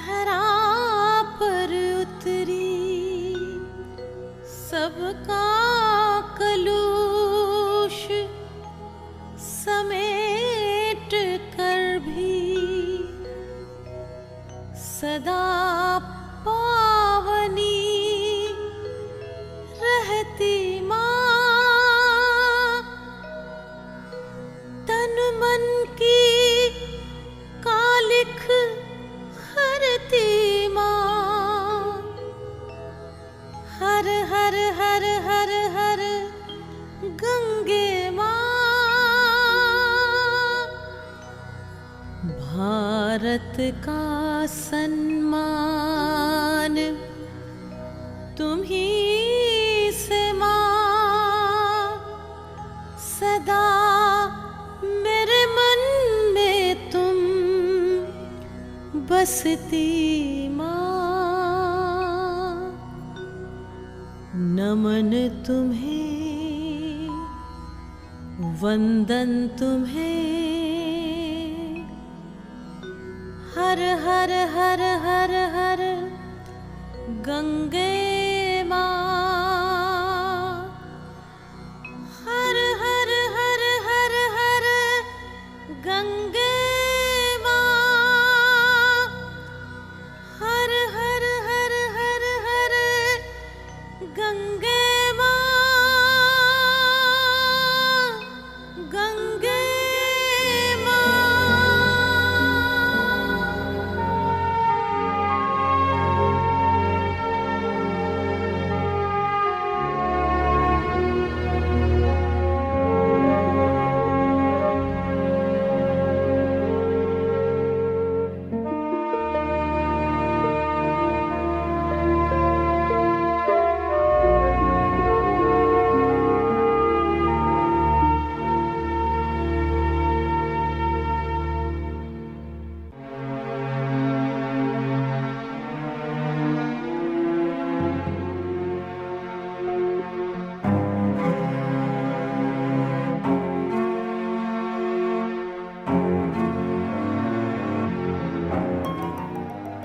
धरा पर उतरी सबका कलुष समेट कर भी सदा पावनी रहती माँ। तन मन की कालिख हरती माँ। हर हर हर हर हर गंगे माँ। भारत का सम्मान तुम्ही से माँ। सदा मेरे मन में तुम बसती माँ। नमन तुम्हें, वंदन तुम्हें। हर हर हर हर हर गंगे माँ। हर हर हर हर हर गंगे माँ। हर हर हर हर हर गंगे माँ। गंगे माँ।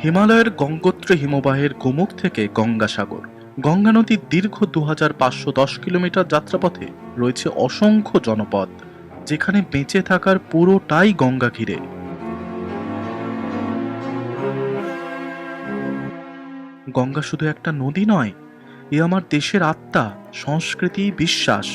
হিমালয়ের গঙ্গোত্রী হিমবাহের গোমুখ থেকে গঙ্গাসাগর। গঙ্গা নদীর দীর্ঘ 2510 কিলোমিটার যাত্রাপথে রয়েছে অসংখ্য জনপদ, যেখানে বেঁচে থাকার পুরোটাই গঙ্গা ঘিরে। গঙ্গা শুধু একটা নদী নয়, এ আমার দেশের আত্মা, সংস্কৃতি, বিশ্বাস।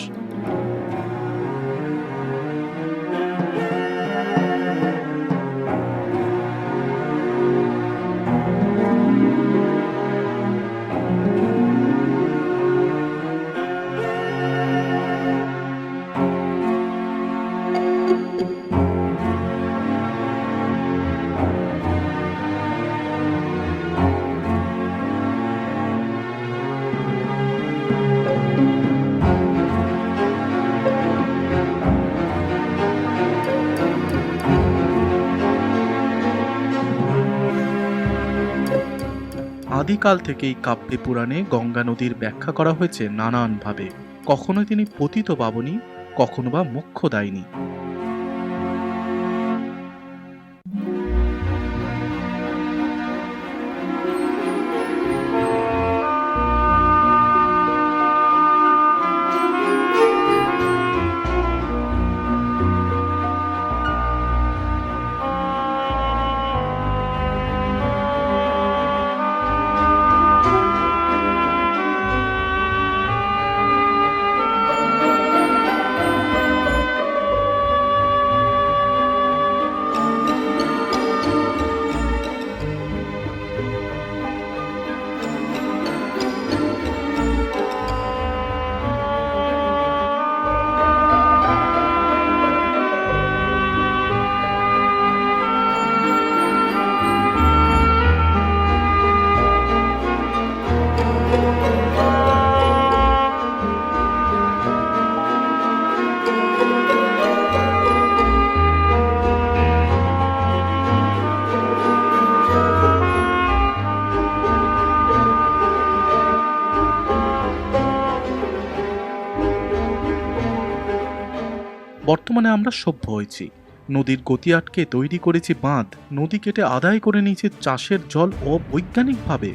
আদিকাল থেকেই কাব্যে পুরাণে গঙ্গা নদীর ব্যাখ্যা করা হয়েছে নানানভাবে। কখনো তিনি পতিত পাবনী, কখনো বা মোক্ষদায়িনী। বর্তমানে আমরা সভ্য হয়েছি, নদীর গতি আটকে তৈরি করেছি বাঁধ, নদী কেটে আদায় করে নিয়েছে চাষের জল অবৈজ্ঞানিকভাবে।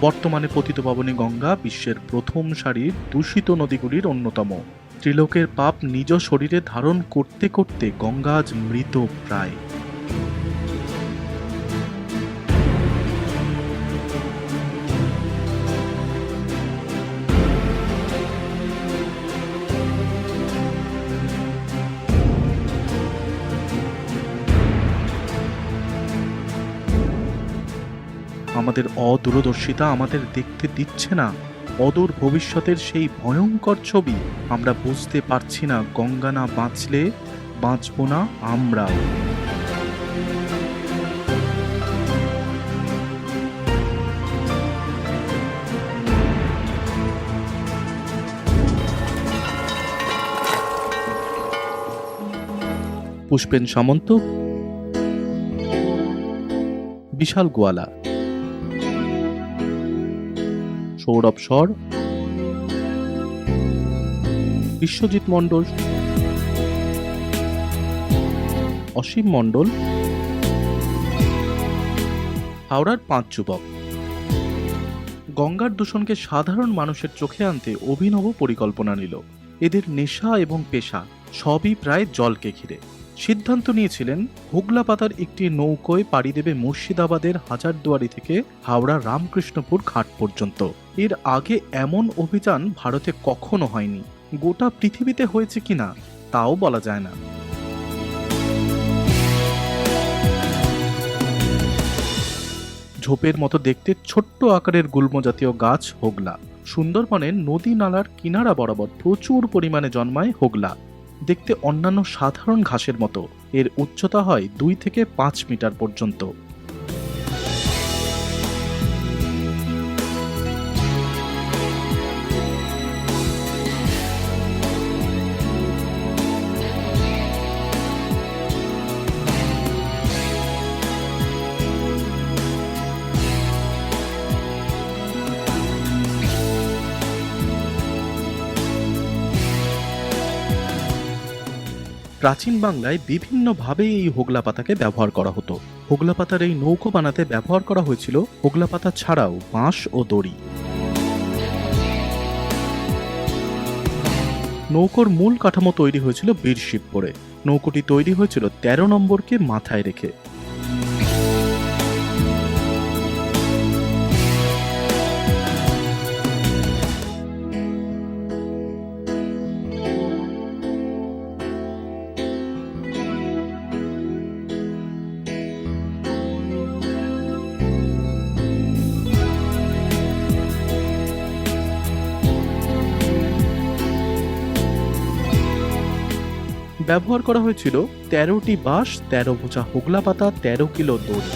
বর্তমানে পতিতপাবনী গঙ্গা বিশ্বের প্রথম সারির দূষিত নদীগুলির অন্যতম। ত্রিলোকের পাপ নিজ শরীরে ধারণ করতে করতে গঙ্গা আজ মৃত প্রায়। আমাদের অদূরদর্শিতা আমাদের দেখতে দিচ্ছে না অদূর ভবিষ্যতের সেই ভয়ঙ্কর ছবি। আমরা বুঝতে পারছি না গঙ্গা না বাঁচলে বাঁচব না আমরাও। পুষ্পেন সামন্ত, বিশাল গোয়ালা, সৌরভ স্বর, বিশ্বজিৎ মণ্ডল, অসীম মণ্ডল, হাওড়ার 5 যুবক। গঙ্গার দূষণকে সাধারণ মানুষের চোখে আনতে অভিনব পরিকল্পনা নিল। এদের নেশা এবং পেশা সবই প্রায় জলকে ঘিরে। সিদ্ধান্ত নিয়েছিলেন হোগলা পাতার একটি নৌকোয় পাড়ি দেবে মুর্শিদাবাদের হাজারদুয়ারি থেকে হাওড়া রামকৃষ্ণপুর ঘাট পর্যন্ত। এর আগে এমন অভিযান ভারতে কখনো হয়নি, গোটা পৃথিবীতে হয়েছে কিনা তাও বলা যায় না। ঝোপের মতো দেখতে ছোট্ট আকারের গুল্ম জাতীয় গাছ হোগলা। সুন্দরবনের নদী নালার কিনারা বরাবর প্রচুর পরিমাণে জন্মায় হোগলা। দেখতে অন্যান্য সাধারণ ঘাসের মতো, এর উচ্চতা হয় 2 থেকে 5 মিটার পর্যন্ত। প্রাচীন বাংলায় বিভিন্নভাবে এই হোগলা পাতাকে ব্যবহার করা হতো। হোগলা পাতার এই নৌকো বানাতে ব্যবহার করা হয়েছিল হোগলা পাতা ছাড়াও বাঁশ ও দড়ি। নৌকোর মূল কাঠামো তৈরি হয়েছিল বীরশিব পরে। নৌকোটি তৈরি হয়েছিল 13 নম্বরকে মাথায় রেখে। ব্যবহার করা হয়েছিল 13টি বাঁশ, 13 বোঝা হোগলা পাতা, 13 কিলো দড়ি।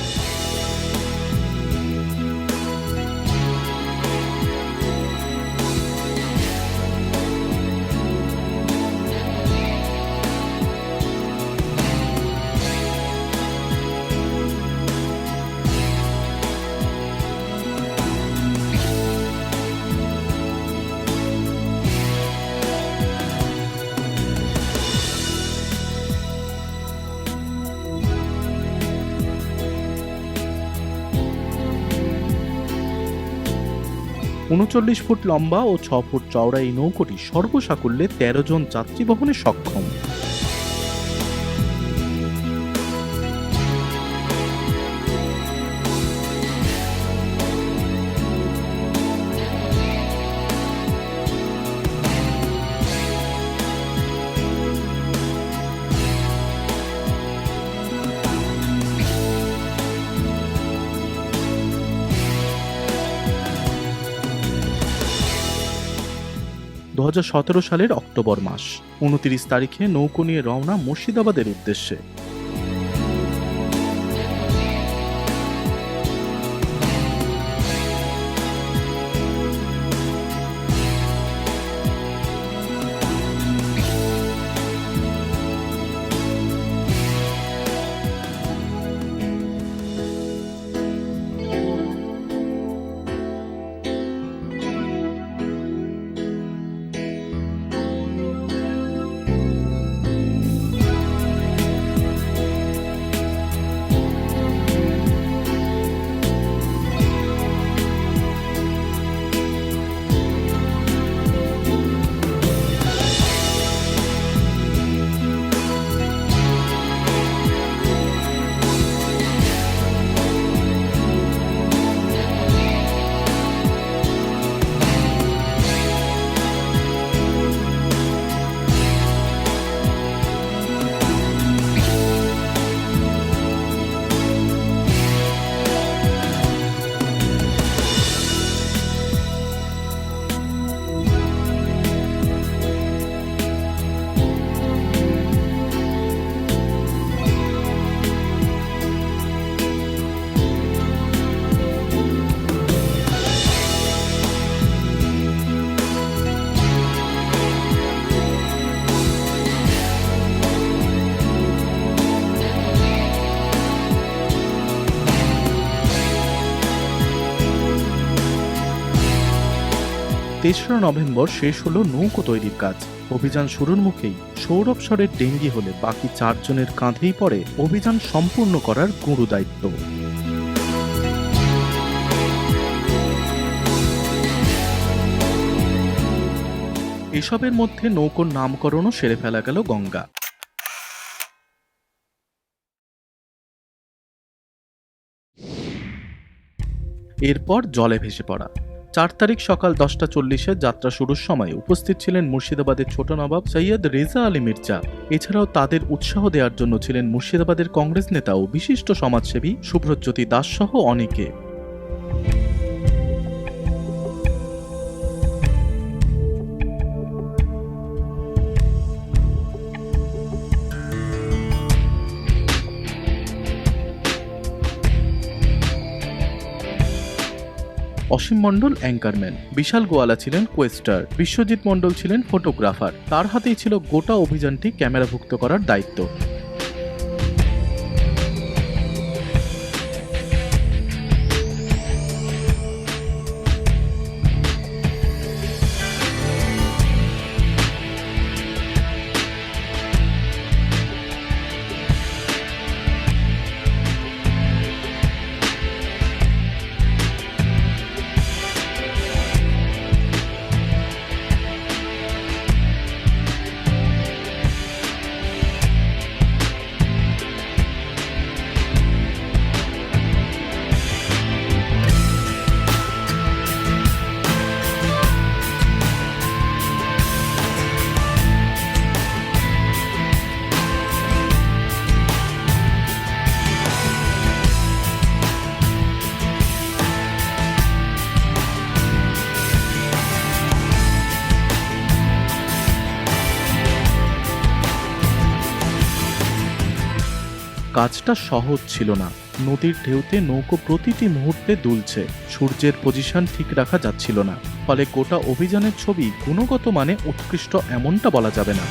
উনচল্লিশ ফুট লম্বা ও 6 ফুট চওড়া এই নৌকোটি সর্বসাকুল্যে 13 জন যাত্রী বহনে সক্ষম। 2017 সালের অক্টোবর মাস। 29 তারিখে নৌকো নিয়ে রওনা মুর্শিদাবাদের উদ্দেশ্যে। তেসরা নভেম্বর শেষ হলো নৌকো তৈরির কাজ। অভিযান শুরুর মুখেই সৌরভ সরের ডেঙ্গি হলে বাকি 4 জনের কাঁধেই পড়ে অভিযান সম্পূর্ণ করার গুরু দায়িত্ব। এসবের মধ্যে নৌকোর নামকরণও সেরে ফেলা গেল গঙ্গা। এরপর জলে ভেসে পড়া। 4 তারিখ সকাল 10:40-এ যাত্রা শুরুর সময় উপস্থিত ছিলেন মুর্শিদাবাদের ছোট নবাব সৈয়দ রেজা আলী মির্জা। এছাড়াও তাদের উৎসাহ দেওয়ার জন্য ছিলেন মুর্শিদাবাদের কংগ্রেস নেতা ও বিশিষ্ট সমাজসেবী শুভ্রজ্যোতি দাস সহ অনেকে। অসীম মণ্ডল অ্যাঙ্কারম্যান, বিশাল গোয়ালা ছিলেন কোয়েস্টার, বিশ্বজিৎ মণ্ডল ছিলেন ফটোগ্রাফার। তার হাতেই ছিল গোটা অভিযানটি ক্যামেরাভুক্ত করার দায়িত্ব। কাজটা সহজ ছিল না। নদীর ঢেউতে নৌকো প্রতিটি মুহূর্তে দুলছে, সূর্যের পজিশন ঠিক রাখা যাচ্ছিল না, ফলে গোটা অভিযানের ছবি গুণগত মানে উৎকৃষ্ট এমনটা বলা যাবে না।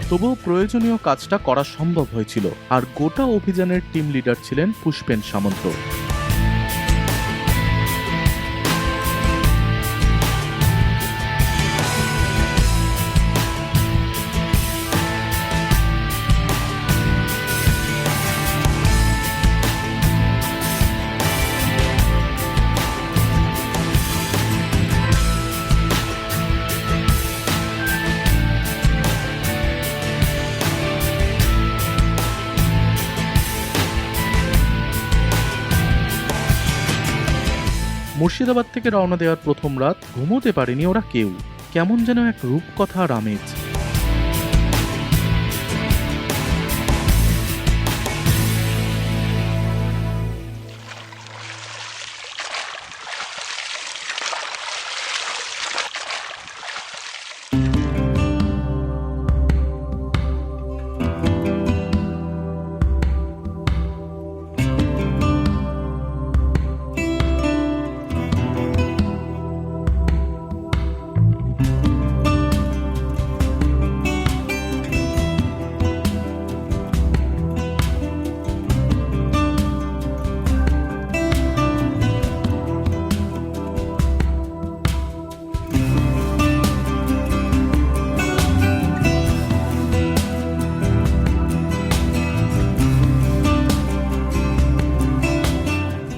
তবুও প্রয়োজনীয় কাজটা করা সম্ভব হয়েছিল, আর গোটা অভিযানের টিম লিডার ছিলেন পুষ্পেন সামন্ত। মুর্শিদাবাদ থেকে রওনা দেওয়ার প্রথম রাত ঘুমোতে পারেনি ওরা কেউ। কেমন যেন এক রূপকথার আমেজ।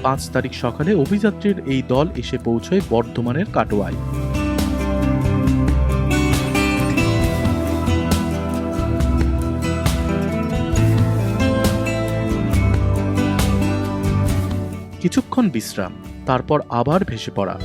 পাঁচ তারিখ সকালে অভিযাত্রীর এই দল এসে পৌঁছয় বর্ধমানের কাটোয়ায়। কিছুক্ষণ বিশ্রাম, তারপর আবার ভেসে পড়া।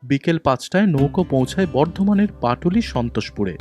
বিকেল 5টায় নৌকো পৌঁছায় বর্ধমানের পাটুলি সন্তোষপুরে।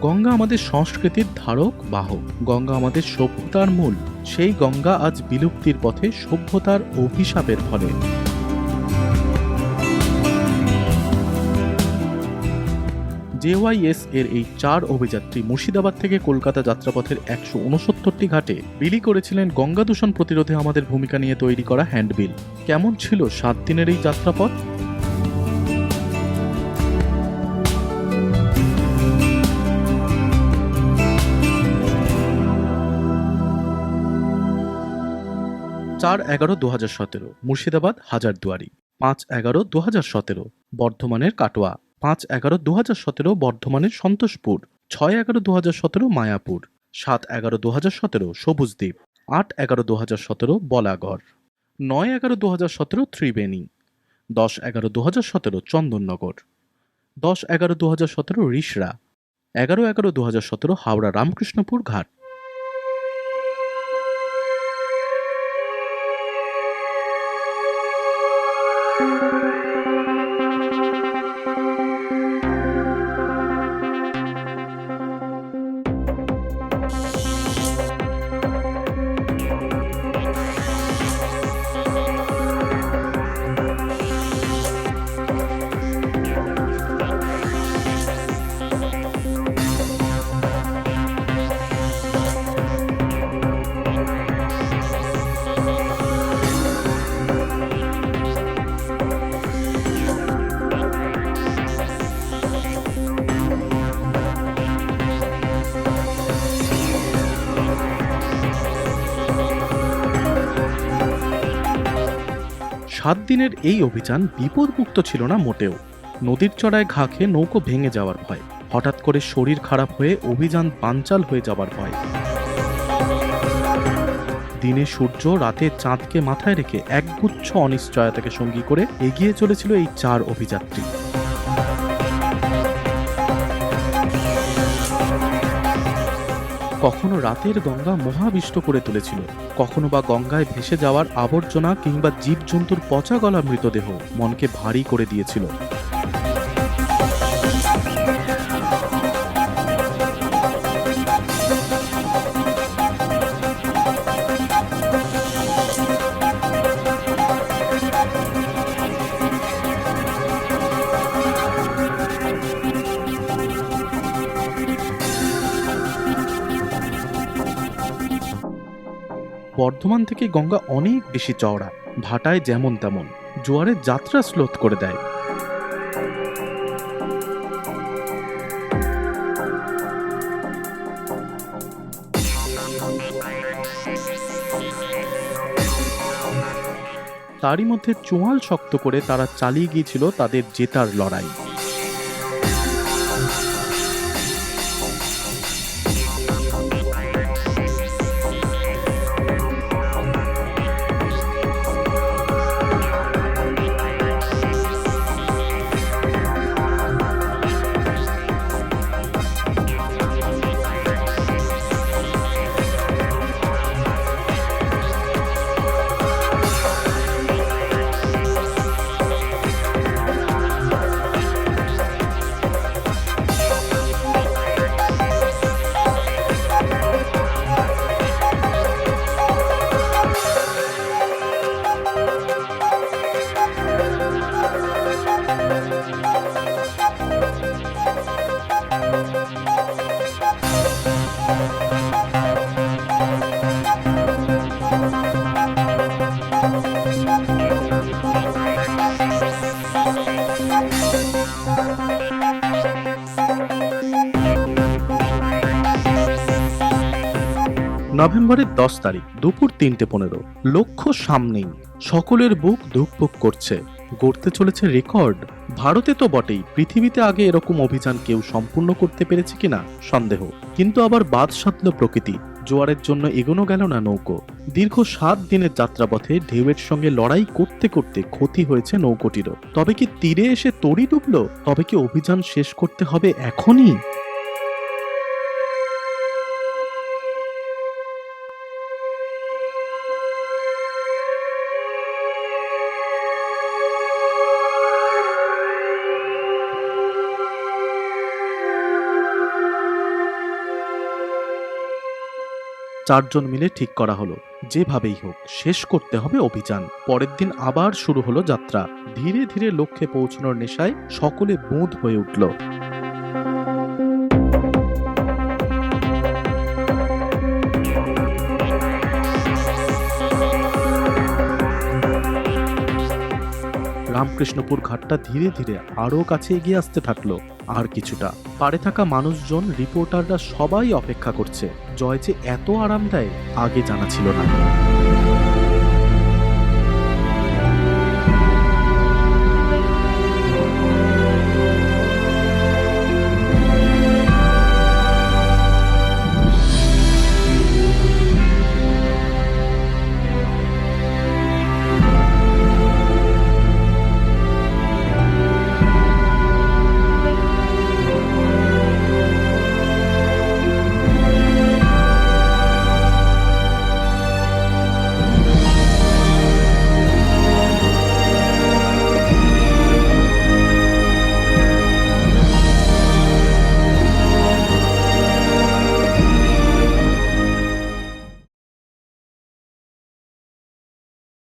গঙ্গা আমাদের সংস্কৃতির ধারক বাহক, গঙ্গা আমাদের সভ্যতার মূল। সেই গঙ্গা আজ বিলুপ্তির পথে সভ্যতার অভিশাপের ফলে। জেওয়াইএস এর এই 4 অভিযাত্রী মুর্শিদাবাদ থেকে কলকাতা যাত্রাপথের 169টি ঘাটে বিলি করেছিলেন গঙ্গা দূষণ প্রতিরোধে আমাদের ভূমিকা নিয়ে তৈরি করা হ্যান্ডবিল। কেমন ছিল 7 দিনের এই যাত্রাপথ? 4/11/2017 মুর্শিদাবাদ হাজারদুয়ারি। 5/11/2017 বর্ধমানের কাটোয়া। 5/11/2017 বর্ধমানের সন্তোষপুর। 6/11/2017 মায়াপুর। 7/11/2017 সবুজদ্বীপ। 8/11/2017 বলাগড়। 9/11/2017 ত্রিবেণী। 10/11/2017 চন্দননগর। 10/11/2017 রিষড়া। 11/11/2017 হাওড়া রামকৃষ্ণপুর ঘাট। সাত দিনের এই অভিযান বিপদমুক্ত ছিল না মোটেও। নদীর চড়ায় ঘা খেয়ে নৌকো ভেঙে যাওয়ার ভয়, হঠাৎ করে শরীর খারাপ হয়ে অভিযান বানচাল হয়ে যাবার ভয়। দিনে সূর্য, রাতে চাঁদকে মাথায় রেখে একগুচ্ছ অনিশ্চয়তাকে সঙ্গী করে এগিয়ে চলেছিল এই 4 অভিযাত্রী। কখনো রাতের গঙ্গা মহাবিষ্ট করে তুলেছিল, কখনো বা গঙ্গায় ভেসে যাওয়ার আবর্জনা কিংবা জীবজন্তুর পচা গলা মৃতদেহ মনকে ভারী করে দিয়েছিল। বর্ধমান থেকে গঙ্গা অনেক বেশি চওড়া, ভাটায় যেমন তেমন, জোয়ারের যাত্রা স্লোথ করে দেয়। তারই মধ্যে চোয়াল শক্ত করে তারা চালিয়ে গিয়েছিল তাদের জেতার লড়াই। নভেম্বরের 10 তারিখ দুপুর 3:15, লক্ষ্য সামনেই, সকলের বুক ধুকপুক করছে, গড়তে চলেছে রেকর্ড। ভারতে তো বটেই, পৃথিবীতে আগে এরকম অভিযান কেউ সম্পূর্ণ করতে পেরেছে কিনা সন্দেহ। কিন্তু আবার বাদ সাধল প্রকৃতি, জোয়ারের জন্য এগোনো গেল না নৌকো। দীর্ঘ 7 দিনের যাত্রাপথে ঢেউয়ের সঙ্গে লড়াই করতে করতে ক্ষতি হয়েছে নৌকোটিরও। তবে কি তীরে এসে তড়ি ডুবল? তবে কি অভিযান শেষ করতে হবে এখনই? চারজন মিলে ঠিক করা হলো, যেভাবেই হোক শেষ করতে হবে অভিযান। পরের দিন আবার শুরু হলো যাত্রা। ধীরে ধীরে লক্ষ্যে পৌঁছানোর নেশায় সকলে বুঁদ হয়ে উঠল। রামকৃষ্ণপুর ঘাটটা ধীরে ধীরে আরো কাছে এগিয়ে আসতে থাকলো। আর কিছুটা, পাড়ে থাকা মানুষজন, রিপোর্টাররা সবাই অপেক্ষা করছে। জয় যে এত আরাম দেয় আগে জানা ছিল না।